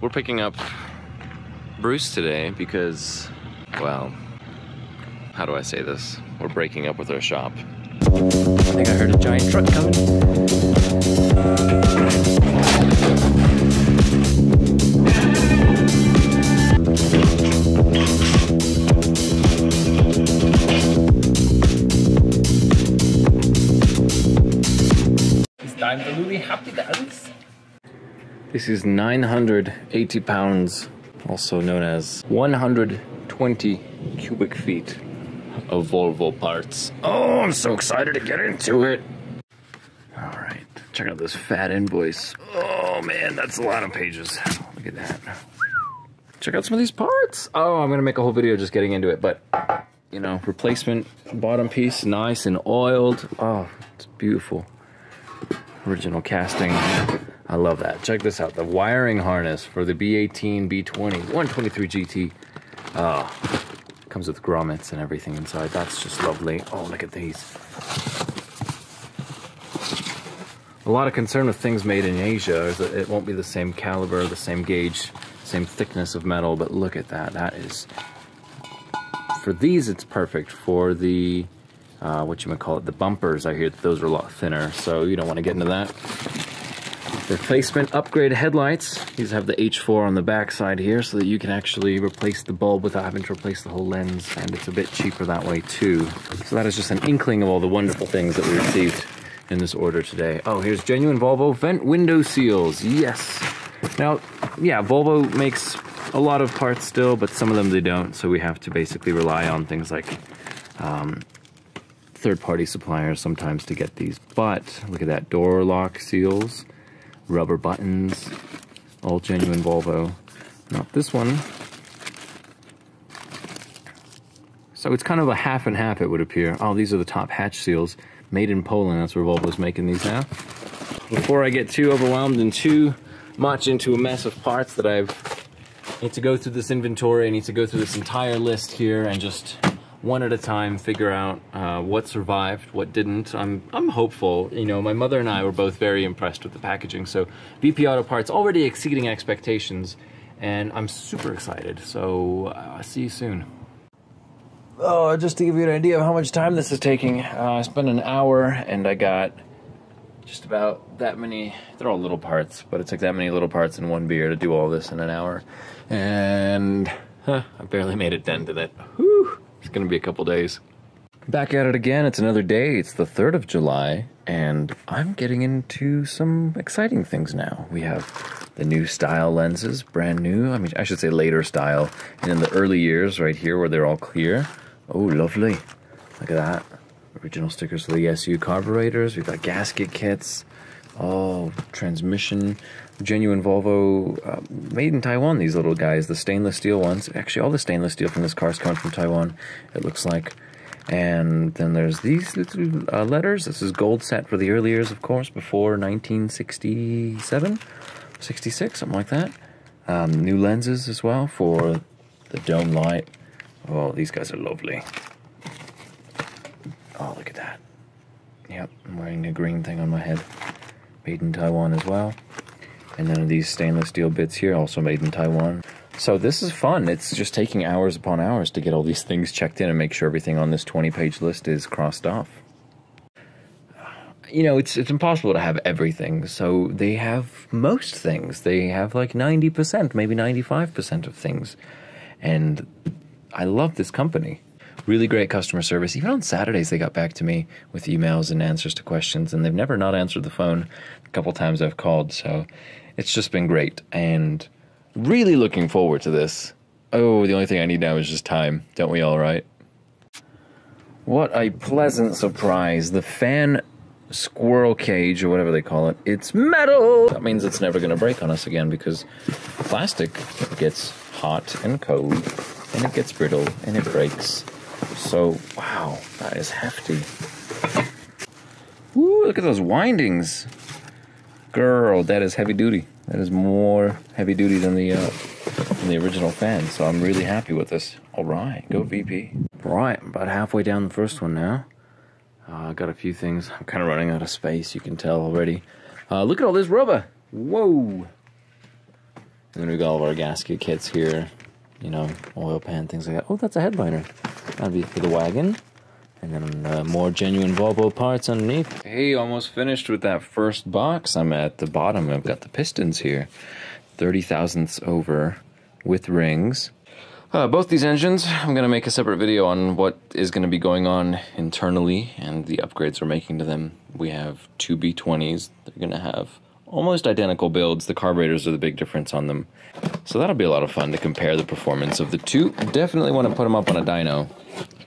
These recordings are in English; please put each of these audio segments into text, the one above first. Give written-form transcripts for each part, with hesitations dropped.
we're picking up Bruce today because, well, how do I say this? We're breaking up with our shop. I think I heard a giant truck coming. It's time to do the happy dance. This is 980 pounds, also known as 120 cubic feet of Volvo parts. Oh, I'm so excited to get into it. All right, check out this fat invoice. Oh man, that's a lot of pages. Look at that. Check out some of these parts. Oh, I'm gonna make a whole video just getting into it, but you know, replacement bottom piece, nice and oiled. Oh, it's beautiful. Original casting. I love that. Check this out, the wiring harness for the B18, B20, 123 GT. Comes with grommets and everything inside. That's just lovely. Oh, look at these. A lot of concern with things made in Asia is that it won't be the same caliber, the same gauge, same thickness of metal, but look at that. That is, for these it's perfect. For the, the bumpers, I hear that those are a lot thinner, so you don't want to get into that. Replacement upgrade headlights. These have the H4 on the back side here so that you can actually replace the bulb without having to replace the whole lens, and it's a bit cheaper that way too. So that is just an inkling of all the wonderful things that we received in this order today. Oh, here's genuine Volvo vent window seals. Yes. Now, yeah, Volvo makes a lot of parts still, but some of them they don't, so we have to basically rely on things like third-party suppliers sometimes to get these. But look at that, door lock seals. Rubber buttons, all genuine Volvo. Not this one. So it's kind of a half and half, it would appear. Oh, these are the top hatch seals, made in Poland. That's where Volvo's making these now. Before I get too overwhelmed and too much into a mess of parts that I need to go through this inventory, I need to go through this entire list here and just one at a time figure out what survived, what didn't. I'm hopeful. You know, my mother and I were both very impressed with the packaging, so VP Autoparts already exceeding expectations, and I'm super excited. So I'll see you soon. Oh, just to give you an idea of how much time this is taking, I spent an hour and I got just about that many. They're all little parts, but it's like that many little parts in one beer to do all this in an hour, and I barely made a dent in it. Whew. It's gonna be a couple days. Back at it again, it's another day. It's the 3rd of July, and I'm getting into some exciting things now. We have the new style lenses, brand new. I mean, I should say later style. And in the early years, right here, where they're all clear. Oh, lovely. Look at that. Original stickers for the SU carburetors. We've got gasket kits. Oh, transmission. Genuine Volvo, made in Taiwan, these little guys, the stainless steel ones. Actually, all the stainless steel from this car is coming from Taiwan, it looks like. And then there's these little letters. This is gold set for the early years, of course, before 1967, 66, something like that. New lenses as well for the dome light. Oh, these guys are lovely. Oh, look at that. Yep, I'm wearing a green thing on my head. Made in Taiwan as well. And then these stainless steel bits here, also made in Taiwan. So this is fun. It's just taking hours upon hours to get all these things checked in and make sure everything on this 20-page list is crossed off. You know, it's impossible to have everything, so they have most things. They have like 90%, maybe 95% of things. And I love this company. Really great customer service. Even on Saturdays, they got back to me with emails and answers to questions, and they've never not answered the phone a couple times I've called, so it's just been great, and really looking forward to this. Oh, the only thing I need now is just time. Don't we all, right? What a pleasant surprise. The fan squirrel cage, or whatever they call it, it's metal! That means it's never going to break on us again, because plastic gets hot and cold, and it gets brittle, and it breaks. So, wow, that is hefty. Woo, look at those windings. Girl, that is heavy duty. That is more heavy duty than the original fan, so I'm really happy with this. All right, go VP. Right, about halfway down the first one now. I got a few things. I'm kind of running out of space, you can tell already. Look at all this rubber. Whoa. And then we got all of our gasket kits here, you know, oil pan, things like that. Oh, that's a headliner. That'd be for the wagon. And then more genuine Volvo parts underneath. Hey, almost finished with that first box. I'm at the bottom. I've got the pistons here. 30 thousandths over with rings. Both these engines, I'm going to make a separate video on what is going to be going on internally and the upgrades we're making to them. We have two B20s. They're going to have almost identical builds. The carburetors are the big difference on them. So that'll be a lot of fun to compare the performance of the two. Definitely want to put them up on a dyno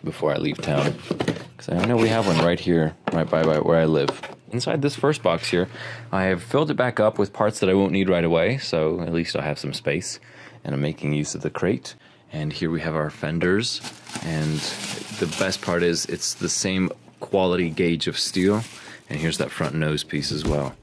before I leave town, because I know we have one right here, right by where I live. Inside this first box here, I have filled it back up with parts that I won't need right away, so at least I'll have some space, and I'm making use of the crate. And here we have our fenders, and the best part is it's the same quality gauge of steel, and here's that front nose piece as well.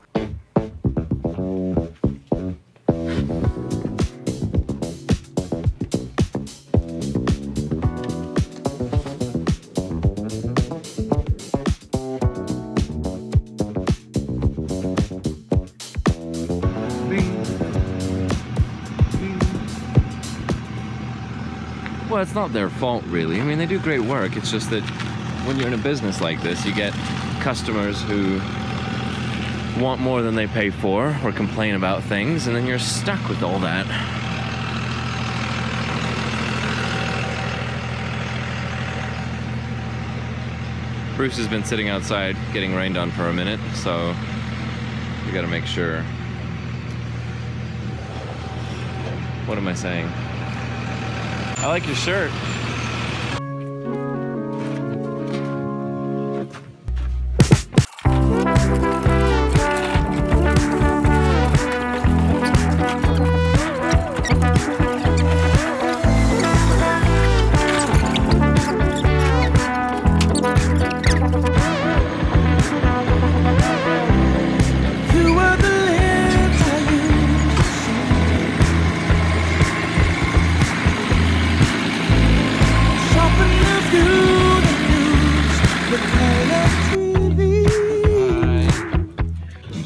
Well, it's not their fault, really. I mean, they do great work. It's just that when you're in a business like this, you get customers who want more than they pay for or complain about things, and then you're stuck with all that. Bruce has been sitting outside getting rained on for a minute, so we gotta make sure. What am I saying? I like your shirt.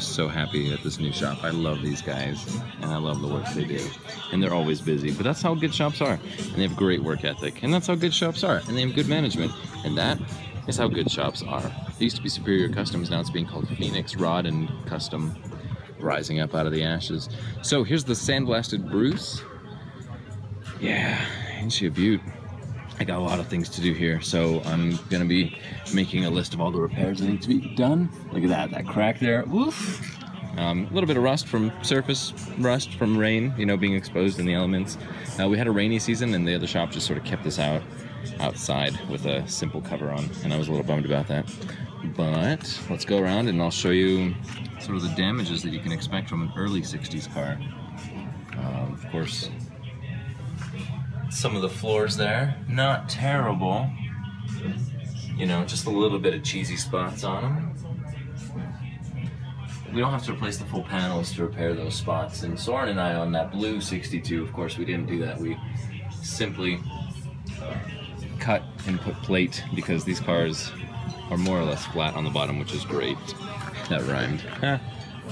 So happy at this new shop. I love these guys, and I love the work they do. And they're always busy, but that's how good shops are. And they have great work ethic, and that's how good shops are. And they have good management, and that is how good shops are. It used to be Superior Customs, now it's being called Phoenix Rod and Custom, rising up out of the ashes. So here's the sandblasted Bruce. Yeah, ain't she a beaut? I got a lot of things to do here, so I'm gonna be making a list of all the repairs that need to be done. Look at that crack there, woof. A little bit of rust from surface rust from rain, you know, being exposed in the elements. We had a rainy season, and the other shop just sort of kept this outside with a simple cover on, and I was a little bummed about that. But let's go around and I'll show you sort of the damages that you can expect from an early 60s car. Of course, some of the floors there, not terrible. You know, just a little bit of cheesy spots on them. We don't have to replace the full panels to repair those spots. And Soren and I on that blue 62, of course, we didn't do that. We simply cut and put plate because these cars are more or less flat on the bottom, which is great. That rhymed.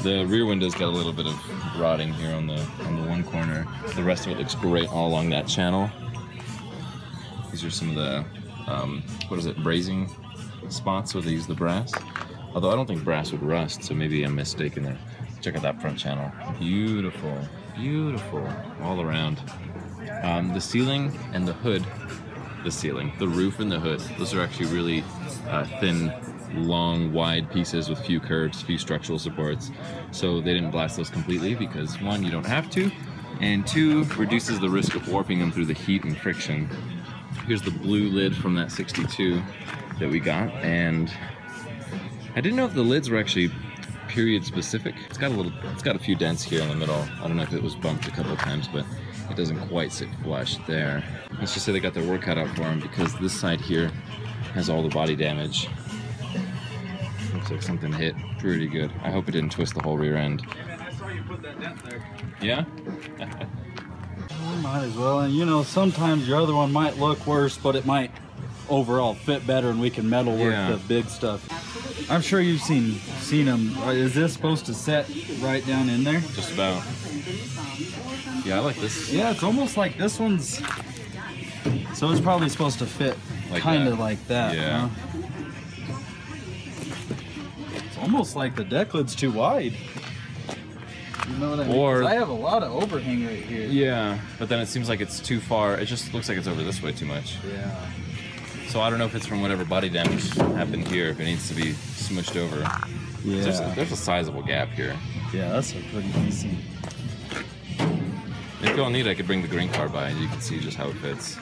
The rear window's got a little bit of rotting here on the one corner. The rest of it looks great all along that channel. These are some of the, what is it, brazing spots where they use the brass. Although I don't think brass would rust, so maybe I'm mistaken there. Check out that front channel. Beautiful, beautiful, all around. The ceiling and the hood, the roof and the hood, those are actually really thin, long, wide pieces with few curves, few structural supports. So they didn't blast those completely because, one, you don't have to, and two, reduces the risk of warping them through the heat and friction. Here's the blue lid from that 62 that we got, and I didn't know if the lids were actually period specific. It's got a few dents here in the middle. I don't know if it was bumped a couple of times, but it doesn't quite sit flush there. Let's just say they got their work cut out for them because this side here has all the body damage. Looks like something hit pretty good. I hope it didn't twist the whole rear end. I saw you put that dent there. Yeah? We might as well, and you know, sometimes your other one might look worse, but it might overall fit better, and we can metal work the big stuff. I'm sure you've seen them. Is this supposed to set right down in there? Just about. Yeah, I like this. Yeah, it's almost like this one's... So it's probably supposed to fit Like kind that. of like that, Yeah. huh? It's almost like the deck lid's too wide. You know what I mean? Or- 'Cause I have a lot of overhang right here. Yeah, but then it seems like it's too far. It just looks like it's over this way too much. Yeah. So I don't know if it's from whatever body damage happened here, if it needs to be smushed over. Yeah. There's a sizable gap here. Yeah, that's a pretty decent. If y'all need, I could bring the green car by and you can see just how it fits.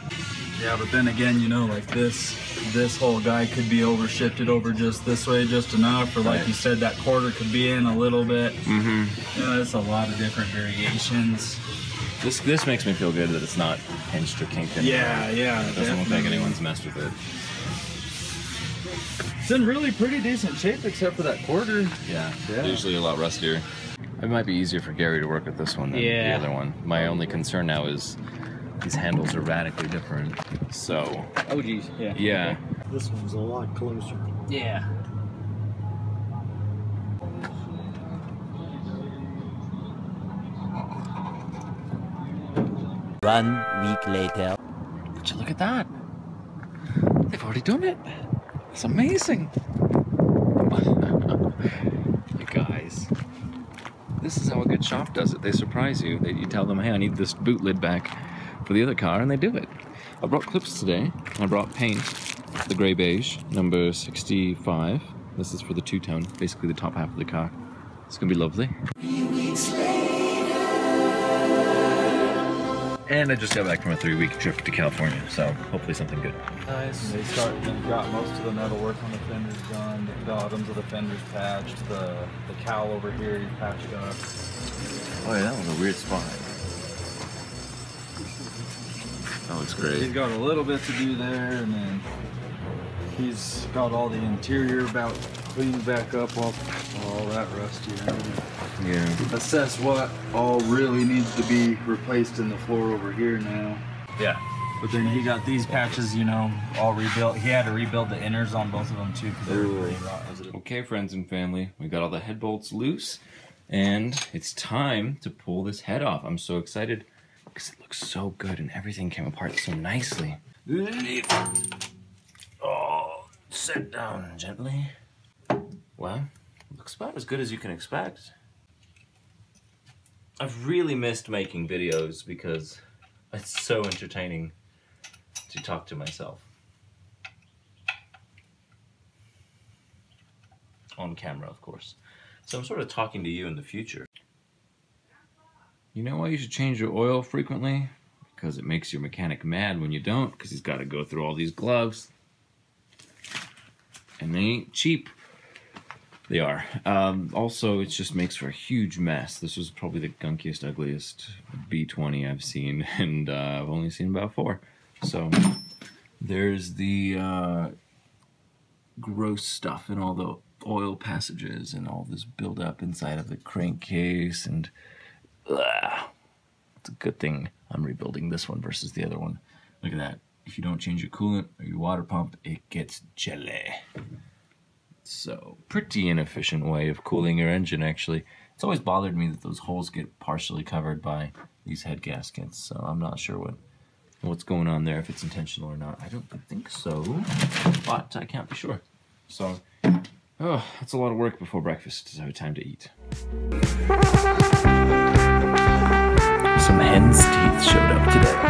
Yeah, but then again, you know, like this whole guy could be overshifted over just this way just enough, or like Right. you said, that quarter could be in a little bit. Mm-hmm. You know, it's a lot of different variations. This makes me feel good that it's not pinched or kinked anymore. Yeah, It doesn't look like anyone's messed with it. It's in really pretty decent shape except for that quarter. Yeah, Yeah. usually a lot rustier. It might be easier for Gary to work with this one than the other one. My only concern now is these handles are radically different. So, Oh geez, yeah. yeah. This one's a lot closer. Yeah. One week later. Would you look at that? They've already done it. It's amazing. You guys, this is how a good shop does it. They surprise you. You tell them, hey, I need this boot lid back for the other car, and they do it. I brought clips today. I brought paint, the gray beige, number 65. This is for the two-tone, basically the top half of the car. It's gonna be lovely. And I just got back from a 3-week trip to California, so hopefully something good. Nice. They got most of the metal work on the fenders done, the bottoms of the fenders patched, the cowl over here you patched up. Oh yeah, that was a weird spot. That looks He's great. got a little bit to do there, and then he's got all the interior about cleaned back up off all that rusty around. Yeah. Assess what all really needs to be replaced in the floor over here now. Yeah. But then he got these patches, you know, all rebuilt. He had to rebuild the inners on both of them too because they were pretty rotten. Okay, friends and family, we got all the head bolts loose, and it's time to pull this head off. I'm so excited because it looks so good and everything came apart so nicely. Lift. Oh, sit down gently. Well, looks about as good as you can expect. I've really missed making videos because it's so entertaining to talk to myself. On camera, of course. So I'm sort of talking to you in the future. You know why you should change your oil frequently? Because it makes your mechanic mad when you don't, because he's got to go through all these gloves. And they ain't cheap. They are. Also, it just makes for a huge mess. This was probably the gunkiest, ugliest B20 I've seen, and I've only seen about 4. So there's the gross stuff in all the oil passages and all this buildup inside of the crankcase, and it's a good thing I'm rebuilding this one versus the other one. Look at that. If you don't change your coolant or your water pump, it gets jelly. So, pretty inefficient way of cooling your engine, actually. It's always bothered me that those holes get partially covered by these head gaskets, so I'm not sure what's going on there, if it's intentional or not. I don't think so, but I can't be sure. So, oh, that's a lot of work before breakfast, so time to eat. Some hen's teeth showed up today.